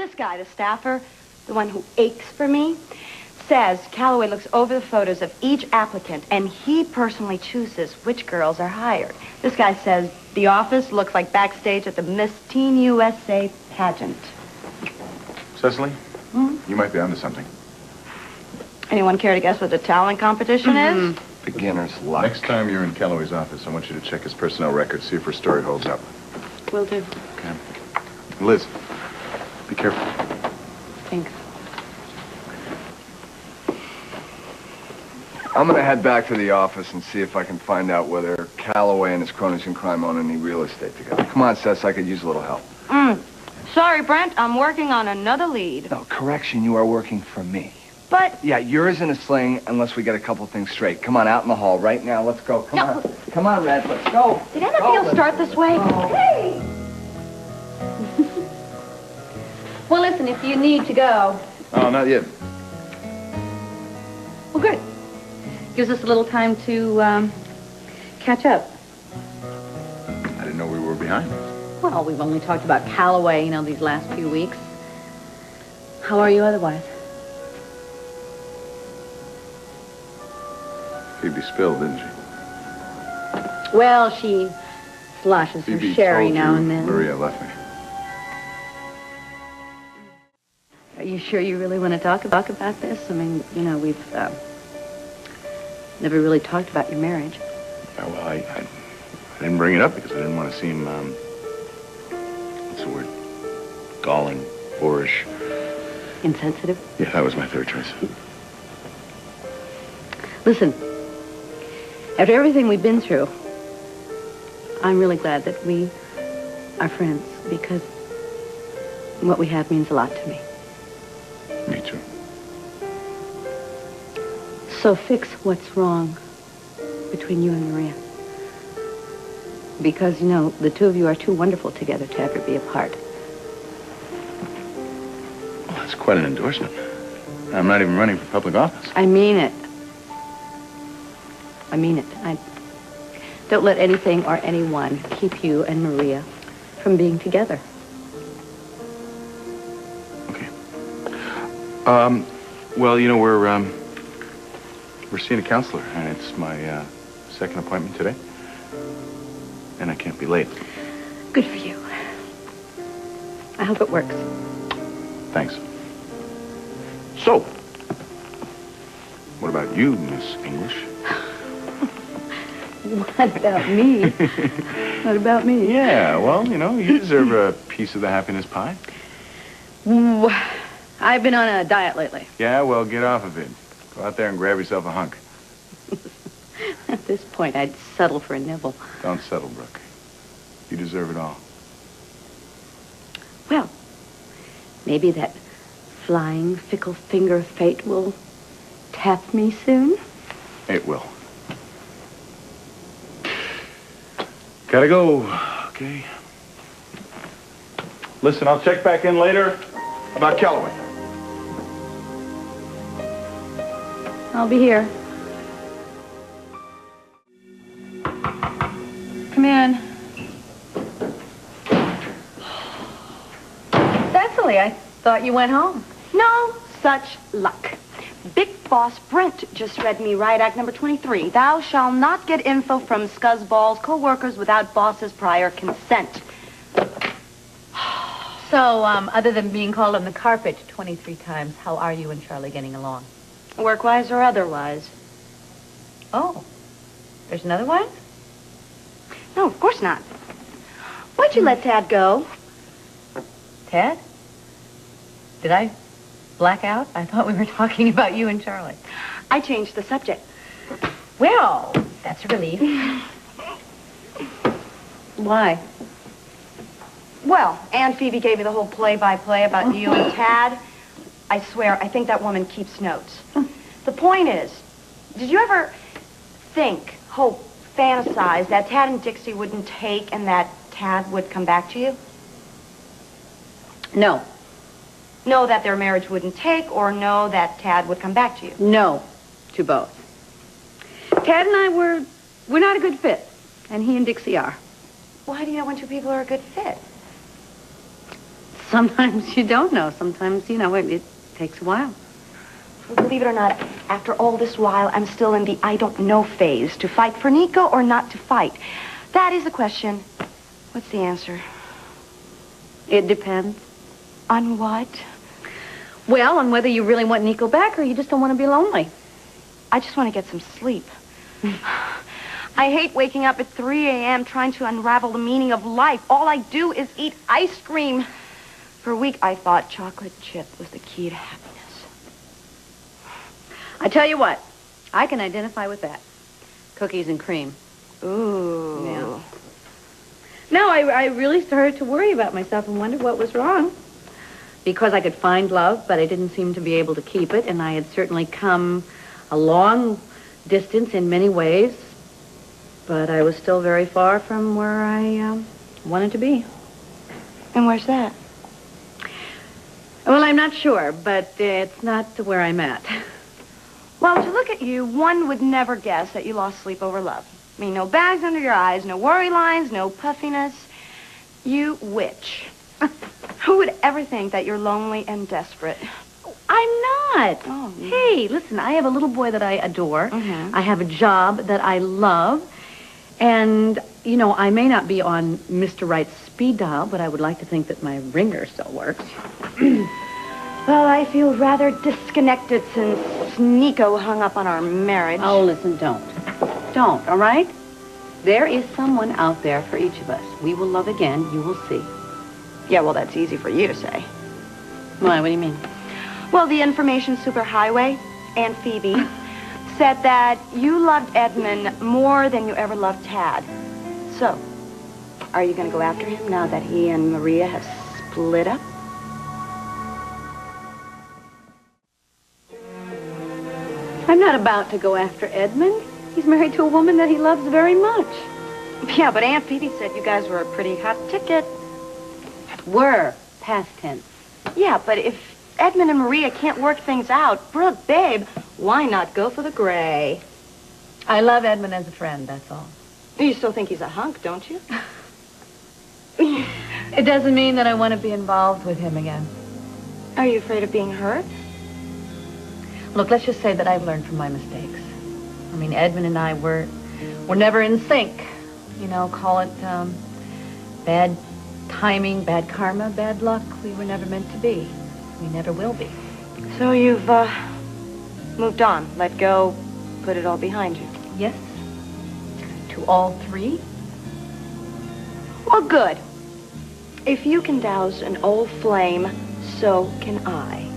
this guy, the staffer, the one who aches for me, says Calloway looks over the photos of each applicant, and he personally chooses which girls are hired. This guy says the office looks like backstage at the Miss Teen USA pageant. Cecily, you might be onto something. Anyone care to guess what the talent competition is? Beginner's luck. Next time you're in Calloway's office, I want you to check his personnel records, see if her story holds up. Will do. Okay. Liz, be careful. Thanks. I'm gonna head back to the office and see if I can find out whether Calloway and his cronies in crime own any real estate together. Come on, Cess, I could use a little help. Sorry, Brent, I'm working on another lead. No, correction, you are working for me. But... Yeah, yours in a sling unless we get a couple things straight. Come on, out in the hall right now. Let's go. Come on. Come on, Red, let's go. Did any of you start this way? Hey! Well, listen, if you need to go... Oh, not yet. Well, good. Gives us a little time to, catch up. I didn't know we were behind. Well, we've only talked about Calloway, these last few weeks. How are you otherwise? Phoebe spilled, didn't she? Well, she sloshes her sherry now and then. Maria left me. Are you sure you really want to talk about this? I mean, we've never really talked about your marriage. Yeah, well, I didn't bring it up because I didn't want to seem, what's the word? Galling, boorish. Insensitive? Yeah, that was my third choice. Listen, after everything we've been through, I'm really glad that we are friends because what we have means a lot to me. Me too. So fix what's wrong between you and Maria. Because, the two of you are too wonderful together to ever be apart. Well, that's quite an endorsement. I'm not even running for public office. I mean it. I mean it. Don't let anything or anyone keep you and Maria from being together. Okay. Well, we're seeing a counselor, and it's my second appointment today. And I can't be late. Good for you. I hope it works. Thanks. So, what about you, Miss English? What about me? What about me? Yeah, well, you deserve a piece of the happiness pie. I've been on a diet lately. Yeah, well, get off of it. Go out there and grab yourself a hunk. At this point, I'd settle for a nibble. Don't settle, Brooke. You deserve it all. Well, maybe that flying, fickle finger of fate will tap me soon. It will. Gotta go, okay? Listen, I'll check back in later about Calloway. I'll be here. Come in. Cecily, I thought you went home. No such luck. Big boss Brent just read me Riot Act number 23. Thou shalt not get info from scuzzballs, co-workers without boss's prior consent. So, other than being called on the carpet 23 times, how are you and Charlie getting along? Work-wise or otherwise. Oh, there's another one? No, of course not. Why'd you let Tad go? Ted? Did I black out? I thought we were talking about you and Charlie. I changed the subject. Well, that's a relief. Why? Well, Aunt Phoebe gave me the whole play-by-play about you and Tad. I swear, I think that woman keeps notes. The point is, did you ever think, hope, fantasize that Tad and Dixie wouldn't take and that Tad would come back to you? No. Know that their marriage wouldn't take, or know that Tad would come back to you? No to both. Tad and I we're not a good fit, and he and Dixie are. Well, how do you know when two people are a good fit? Sometimes you don't know. Sometimes, it takes a while. Well, believe it or not, after all this while, I'm still in the I don't know phase. To fight for Nico or not to fight? That is the question. What's the answer? It depends. On what? Well, on whether you really want Nico back or you just don't want to be lonely. I just want to get some sleep. I hate waking up at 3 a.m. trying to unravel the meaning of life. All I do is eat ice cream. For a week, I thought chocolate chip was the key to happiness. I tell you what, I can identify with that. Cookies and cream. Ooh. Yeah. No, I really started to worry about myself and wondered what was wrong. Because I could find love, but I didn't seem to be able to keep it, and I had certainly come a long distance in many ways, but I was still very far from where I wanted to be. And where's that? Well, I'm not sure, but it's not where I'm at. Well, to look at you, one would never guess that you lost sleep over love. I mean, no bags under your eyes, no worry lines, no puffiness. You witch. Who would ever think that you're lonely and desperate? I'm not. Oh, yeah. Hey, listen, I have a little boy that I adore. Mhm. I have a job that I love. And, I may not be on Mr. Right's speed dial, but I would like to think that my ringer still works. Well, I feel rather disconnected since Nico hung up on our marriage. Oh, listen, don't. Don't, all right? There is someone out there for each of us. We will love again, you will see. Yeah, well, that's easy for you to say. Why, what do you mean? Well, the information superhighway, Aunt Phoebe, said that you loved Edmund more than you ever loved Tad. So, are you going to go after him now that he and Maria have split up? I'm not about to go after Edmund. He's married to a woman that he loves very much. Yeah, but Aunt Phoebe said you guys were a pretty hot ticket. Were. Past tense. Yeah, but if Edmund and Maria can't work things out, Brooke, babe, why not go for the gray? I love Edmund as a friend, that's all. You still think he's a hunk, don't you? It doesn't mean that I want to be involved with him again. Are you afraid of being hurt? Look, let's just say that I've learned from my mistakes. I mean, Edmund and I were never in sync. Call it bad timing, bad karma, bad luck. We were never meant to be. We never will be. So you've, moved on, let go, put it all behind you. Yes. To all three. Well, good. If you can douse an old flame, so can I.